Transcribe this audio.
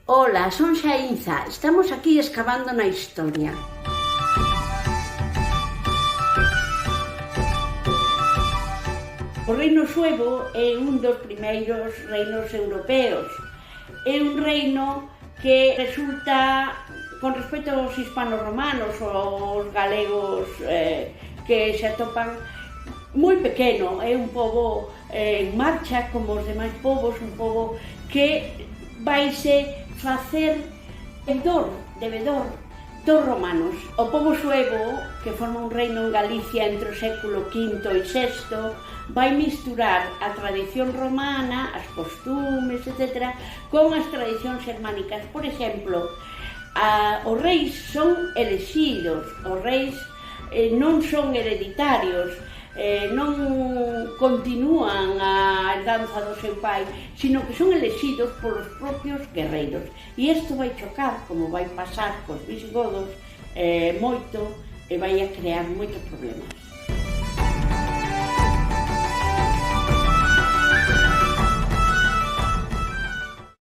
Ola, son Xaínza, estamos aquí escavando na historia. O reino suevo é un dos primeiros reinos europeos. É un reino que resulta, con respecto aos hispano-romanos ou aos galegos que se atopan, moi pequeno. É un pobo en marcha, como os demais povos, un pobo que vaise facer devedor dos romanos. O pobo suevo, que forma un reino en Galicia entre o século V e VI, vai misturar a tradición romana, as costumes, etc., con as tradicións germánicas. Por exemplo, os reis son elexidos, os reis non son hereditarios, non continúan a herdanza do seu pai, sino que son elexidos polos propios guerreiros. E isto vai chocar, como vai pasar cos visigodos, moito, e vai a crear moitos problemas.